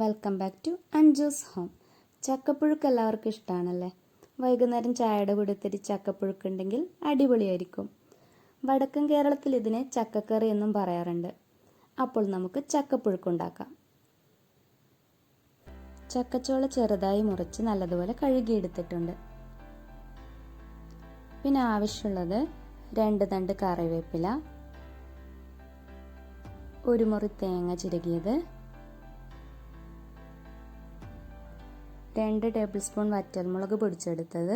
Welcome back to Anju's home. ചക്കപ്പുഴുക്ക് എല്ലാവർക്കും ഇഷ്ടമാണല്ലേ? വൈകുന്നേരം ചായയുടെ കൂടെ ഇത്തിരി ചക്കപ്പുഴുക്ക് ഉണ്ടെങ്കിൽ അടിപൊളിയായിരിക്കും. വടക്കൻ കേരളത്തിൽ ഇതിനെ ചക്കക്കറി എന്നും പറയാറുണ്ട്. അപ്പോൾ നമുക്ക് ചക്കപ്പുഴുക്ക് ഉണ്ടാക്കാം. ചക്കച്ചോള ചെറുതായി മുറിച്ച് നല്ലതുപോലെ കഴുകിയെടുത്തിട്ടുണ്ട്. പിന്നെ ആവശ്യമുള്ളത് 2 തണ്ട് കറിവേപ്പില, 1 മുറി തേങ്ങ ചിരകിയത്, 2 ടേബിൾ സ്പൂൺ വറ്റൽമുളക് പൊടിച്ചെടുത്തത്,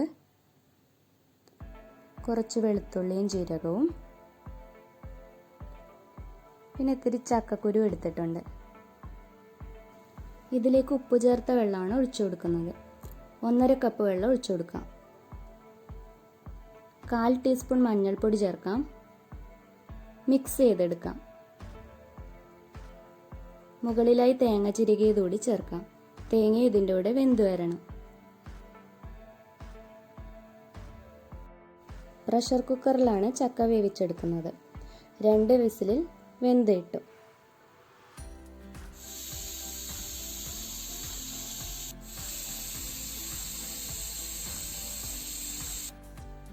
കുറച്ച് വെളുത്തുള്ളിയും ജീരകവും, പിന്നെ ഇത്തിരി ചക്കക്കുരു എടുത്തിട്ടുണ്ട്. ഇതിലേക്ക് ഉപ്പ് ചേർത്ത വെള്ളമാണ് ഒഴിച്ചു കൊടുക്കുന്നത്. 1.5 കപ്പ് വെള്ളം ഒഴിച്ചു കൊടുക്കാം. 1/4 ടീസ്പൂൺ മഞ്ഞൾപ്പൊടി ചേർക്കാം. മിക്സ് ചെയ്തെടുക്കാം. മുകളിലായി തേങ്ങ ചിരകിയതുകൂടി ചേർക്കാം. തേങ്ങ ഇതിൻ്റെ കൂടെ വെന്ത് വരണം. പ്രഷർ കുക്കറിലാണ് ചക്ക വേവിച്ചെടുക്കുന്നത്. 2 വിസിലിൽ വെന്ത് കിട്ടും.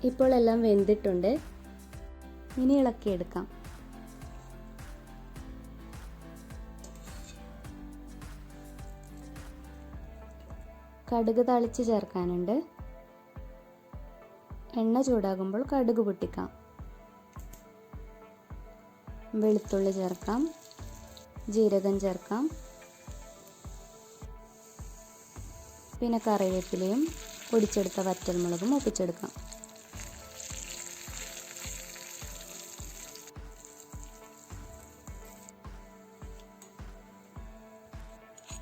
ഇപ്പോൾ എല്ലാം വെന്തിട്ടുണ്ട്. ഇനി ഇളക്കിയെടുക്കാം. കടുക് താളിച്ച് ചേർക്കാനുണ്ട്. എണ്ണ ചൂടാകുമ്പോൾ കടുക് പൊട്ടിക്കാം. വെളുത്തുള്ളി ചേർക്കാം. ജീരകം ചേർക്കാം. പിന്നെ കറിവേപ്പിലയും പൊടിച്ചെടുത്ത വറ്റൽമുളകും ഒപ്പിച്ചെടുക്കാം.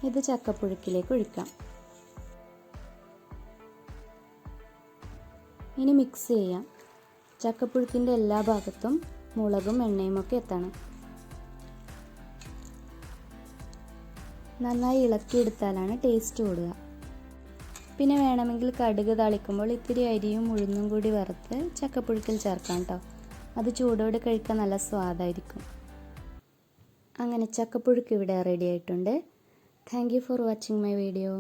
ഇത് ചക്കപ്പുഴുക്കിലേക്ക് ഒഴിക്കാം. ഇനി മിക്സ് ചെയ്യാം. ചക്കപ്പുഴുക്കിൻ്റെ എല്ലാ ഭാഗത്തും മുളകും എണ്ണയും ഒക്കെ എത്തണം. നന്നായി ഇളക്കിയെടുത്താലാണ് ടേസ്റ്റ് കൂടുക. പിന്നെ വേണമെങ്കിൽ കടുക് താളിക്കുമ്പോൾ ഇത്തിരി അരിയും ഉഴുന്നും കൂടി വറുത്ത് ചക്കപ്പുഴുക്കിൽ ചേർക്കാം കേട്ടോ. അത് ചൂടോടെ കഴിക്കാൻ നല്ല സ്വാദായിരിക്കും. അങ്ങനെ ചക്കപ്പുഴുക്ക് ഇവിടെ റെഡി ആയിട്ടുണ്ട്. Thank you for watching my video.